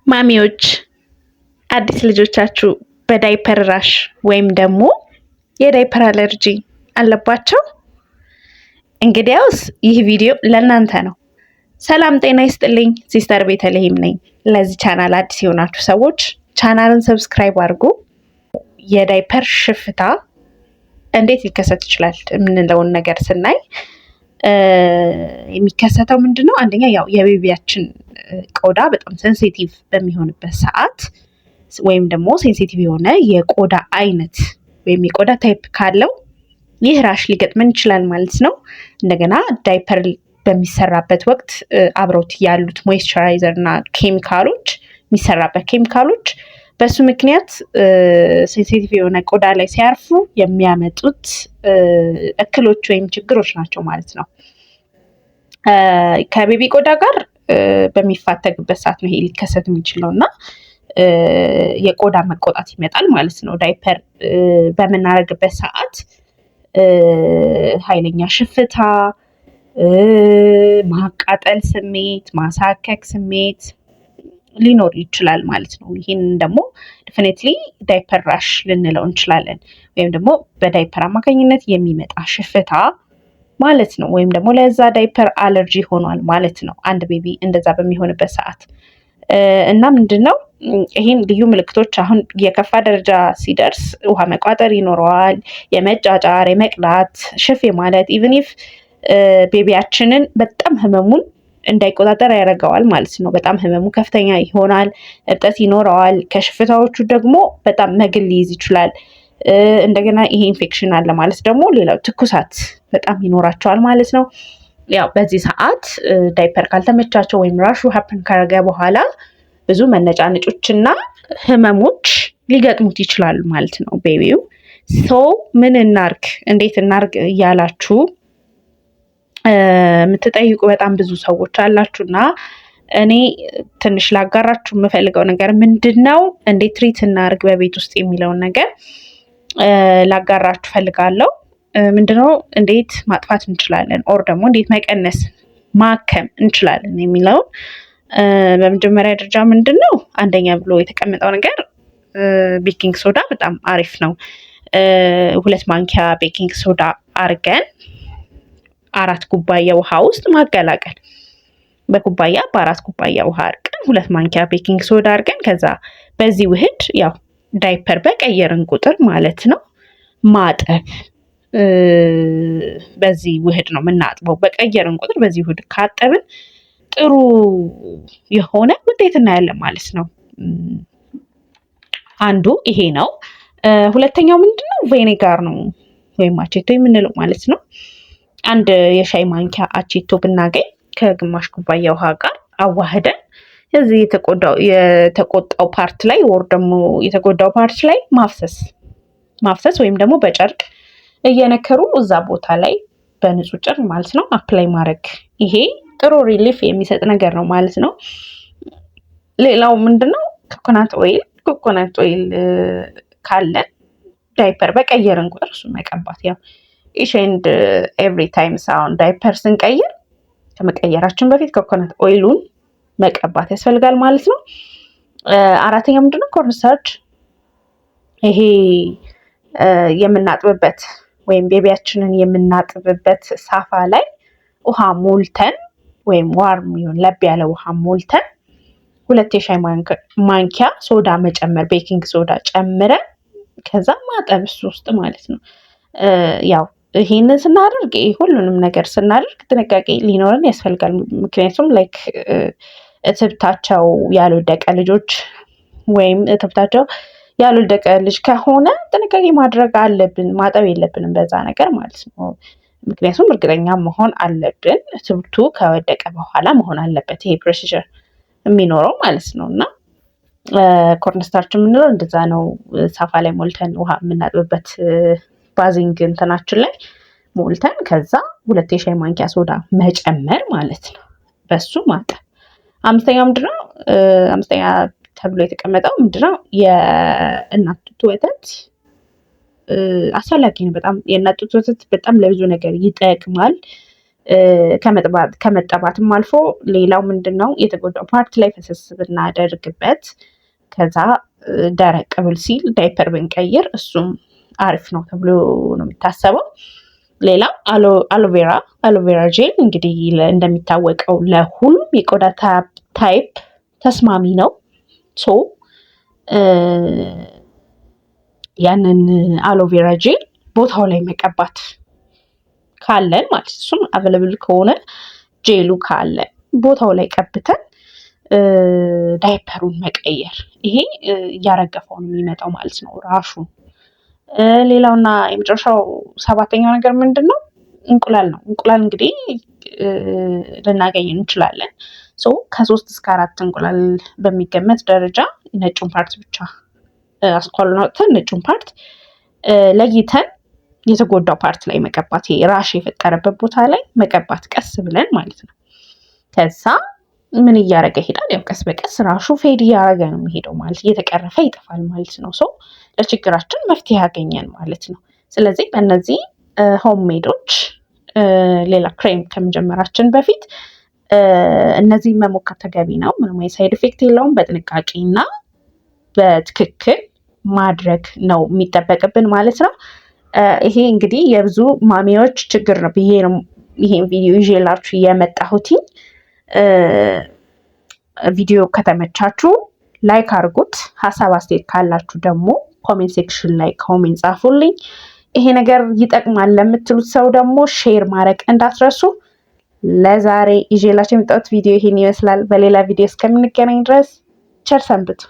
ማሚዎች አዲስ ልጆቻችሁ በዳይፐር ራሽ ወይም ደግሞ የዳይፐር አለርጂ አለባቸው? እንግዲያውስ ይህ ቪዲዮ ለእናንተ ነው። ሰላም ጤና ይስጥልኝ፣ ሲስተር ቤተልሔም ነኝ። ለዚህ ቻናል አዲስ የሆናችሁ ሰዎች ቻናልን ሰብስክራይብ አድርጉ። የዳይፐር ሽፍታ እንዴት ሊከሰት ይችላል የምንለውን ነገር ስናይ የሚከሰተው ምንድነው? አንደኛ ያው የቤቢያችን ቆዳ በጣም ሴንሲቲቭ በሚሆንበት ሰዓት ወይም ደግሞ ሴንሲቲቭ የሆነ የቆዳ አይነት ወይም የቆዳ ታይፕ ካለው ይህ ራሽ ሊገጥመን ይችላል ማለት ነው። እንደገና ዳይፐር በሚሰራበት ወቅት አብረውት ያሉት ሞይስቸራይዘር እና ኬሚካሎች የሚሰራበት ኬሚካሎች በሱ ምክንያት ሴንሲቲቭ የሆነ ቆዳ ላይ ሲያርፉ የሚያመጡት እክሎች ወይም ችግሮች ናቸው ማለት ነው። ከቤቢ ቆዳ ጋር በሚፋተግበት ሰዓት ነው ይሄ ሊከሰት የሚችለው እና የቆዳ መቆጣት ይመጣል ማለት ነው። ዳይፐር በምናደርግበት ሰዓት ኃይለኛ ሽፍታ፣ ማቃጠል ስሜት፣ ማሳከክ ስሜት ሊኖር ይችላል ማለት ነው። ይህን ደግሞ ዴፊኒትሊ ዳይፐር ራሽ ልንለው እንችላለን፣ ወይም ደግሞ በዳይፐር አማካኝነት የሚመጣ ሽፍታ ማለት ነው። ወይም ደግሞ ለዛ ዳይፐር አለርጂ ሆኗል ማለት ነው አንድ ቤቢ እንደዛ በሚሆንበት ሰዓት እና ምንድነው ይህን ልዩ ምልክቶች አሁን የከፋ ደረጃ ሲደርስ ውሃ መቋጠር ይኖረዋል፣ የመጫጫር፣ የመቅላት፣ ሽፍ ማለት ኢቭን ኢፍ ቤቢያችንን በጣም ህመሙን እንዳይቆጣጠር ያደርገዋል ማለት ነው። በጣም ህመሙ ከፍተኛ ይሆናል፣ እብጠት ይኖረዋል። ከሽፍታዎቹ ደግሞ በጣም መግል ሊይዝ ይችላል። እንደገና ይሄ ኢንፌክሽን አለ ማለት ደግሞ ሌላው ትኩሳት በጣም ይኖራቸዋል ማለት ነው። ያው በዚህ ሰዓት ዳይፐር ካልተመቻቸው ወይም ራሹ ሀፕን ካረገ በኋላ ብዙ መነጫነጮችና ህመሞች ሊገጥሙት ይችላሉ ማለት ነው ቤቢው። ምን እናርግ እንዴት እናርግ እያላችሁ የምትጠይቁ በጣም ብዙ ሰዎች አላችሁና እኔ ትንሽ ላጋራችሁ የምፈልገው ነገር ምንድነው፣ እንዴት ትሪት እናርግ በቤት ውስጥ የሚለውን ነገር ላጋራችሁ ፈልጋለሁ። ምንድነው እንዴት ማጥፋት እንችላለን ኦር ደግሞ እንዴት መቀነስ ማከም እንችላለን የሚለውን በመጀመሪያ ደረጃ ምንድነው አንደኛ ብሎ የተቀመጠው ነገር ቤኪንግ ሶዳ በጣም አሪፍ ነው። 2 ማንኪያ ቤኪንግ ሶዳ አርገን 4 ኩባያ ውሃ ውስጥ ማቀላቀል። በኩባያ በ4 ኩባያ ውሃ አርገን 2 ማንኪያ ቤኪንግ ሶዳ አርገን ከዛ በዚህ ውህድ ያው ዳይፐር በቀየርን ቁጥር ማለት ነው ማጠብ። በዚህ ውህድ ነው የምናጥበው። በቀየርን ቁጥር በዚህ ውህድ ካጠብን ጥሩ የሆነ ውጤት እናያለን ማለት ነው። አንዱ ይሄ ነው። ሁለተኛው ምንድነው ቬኔጋር ነው ወይም አቼቶ የምንለው ማለት ነው። 1 የሻይ ማንኪያ አቼቶ ብናገኝ ከግማሽ ኩባያ ውሃ ጋር አዋህደን እዚህ የተቆጣው ፓርት ላይ ወር ደግሞ የተጎዳው ፓርት ላይ ማፍሰስ ወይም ደግሞ በጨርቅ እየነከሩ እዛ ቦታ ላይ በንጹህ ጨርቅ ማለት ነው አፕላይ ማድረግ። ይሄ ጥሩ ሪሊፍ የሚሰጥ ነገር ነው ማለት ነው። ሌላው ምንድነው ኮኮናት ኦይል ካለን ዳይፐር በቀየርን ቁጥር እሱ መቀባት። ያው ኢች ኤንድ ኤቭሪ ታይም ሳውንድ ዳይፐር ስንቀይር ከመቀየራችን በፊት ኮኮናት ኦይሉን መቀባት ያስፈልጋል ማለት ነው። አራተኛው ምንድነው ኮርንስታርች። ይሄ የምናጥብበት ወይም ቤቢያችንን የምናጥብበት ሳፋ ላይ ውሃ ሞልተን ወይም ዋርም ይሁን ለብ ያለ ውሃ ሞልተን 2 የሻይ ማንኪያ ሶዳ መጨመር፣ ቤኪንግ ሶዳ ጨምረን ከዛ ማጠብ እሱ ውስጥ ማለት ነው። ያው ይሄንን ስናደርግ ሁሉንም ነገር ስናደርግ ጥንቃቄ ሊኖረን ያስፈልጋል። ምክንያቱም ላይክ እትብታቸው ያልወደቀ ልጆች ወይም እትብታቸው ያልወደቀ ልጅ ከሆነ ጥንቃቄ ማድረግ አለብን፣ ማጠብ የለብንም በዛ ነገር ማለት ነው። ምክንያቱም እርግጠኛ መሆን አለብን እትብቱ ከወደቀ በኋላ መሆን አለበት ይሄ ፕሮሲጀር የሚኖረው ማለት ነው። እና ኮርንስታርች የምንለው እንደዛ ነው። ሳፋ ላይ ሞልተን ውሃ የምናጥብበት ባዚንግ እንትናችን ላይ ሞልተን ከዛ 2 የሻይ ማንኪያ ሶዳ መጨመር ማለት ነው። በሱ ማጠብ። አምስተኛ ተብሎ የተቀመጠው ምንድነው የእናት ጡት ወተት አስፈላጊ ነው በጣም። የእናት ጡት ወተት በጣም ለብዙ ነገር ይጠቅማል። ከመጠባትም አልፎ ሌላው ምንድነው የተጎዳው ፓርት ላይ ፈሰስ ብናደርግበት ከዛ ደረቅ ብል ሲል ዳይፐር ብንቀይር እሱም አሪፍ ነው ተብሎ ነው የሚታሰበው። ሌላ አሎቬራ ጄል እንግዲህ እንደሚታወቀው ለሁሉም የቆዳ ታይፕ ተስማሚ ነው። ሶ ያንን አሎቬራ ጄል ቦታው ላይ መቀባት ካለን ማለት እሱም አቬለብል ከሆነ ጄሉ ካለ ቦታው ላይ ቀብተን ዳይፐሩን መቀየር፣ ይሄ እያረገፈው ነው የሚመጣው ማለት ነው ራሹ። ሌላውና የመጨረሻው 7ኛው ነገር ምንድን ነው? እንቁላል ነው። እንቁላል እንግዲህ ልናገኝ እንችላለን። ከ3 እስከ 4 እንቁላል በሚገመት ደረጃ ነጩን ፓርት ብቻ አስኳሉን አውጥተን ነጩን ፓርት ለይተን የተጎዳው ፓርት ላይ መቀባት፣ ራሽ የፈጠረበት ቦታ ላይ መቀባት ቀስ ብለን ማለት ነው። ከዛ ምን እያደረገ ይሄዳል? ያው ቀስ በቀስ ራሹ ፌድ እያደረገ ነው የሚሄደው ማለት እየተቀረፈ ይጠፋል ማለት ነው። ለችግራችን መፍትሄ ያገኘን ማለት ነው። ስለዚህ በእነዚህ ሆም ሜዶች ሌላ ክሬም ከመጀመራችን በፊት እነዚህ መሞከር ተገቢ ነው። ምንም ሳይድ ኢፌክት የለውም። በጥንቃቄ እና በትክክል ማድረግ ነው የሚጠበቅብን ማለት ነው። ይሄ እንግዲህ የብዙ ማሚዎች ችግር ነው ብዬ ነው ይሄን ቪዲዮ ይዤላችሁ የመጣሁትኝ። ቪዲዮ ከተመቻችሁ ላይክ አድርጉት። ሀሳብ አስተያየት ካላችሁ ደግሞ ኮሜንት ሴክሽን ላይ ኮሜንት ጻፉልኝ። ይሄ ነገር ይጠቅማል ለምትሉት ሰው ደግሞ ሼር ማድረግ እንዳትረሱ። ለዛሬ ይዤላችሁ የመጣሁት ቪዲዮ ይሄን ይመስላል። በሌላ ቪዲዮ እስከምንገናኝ ድረስ ቸር ሰንብቱ።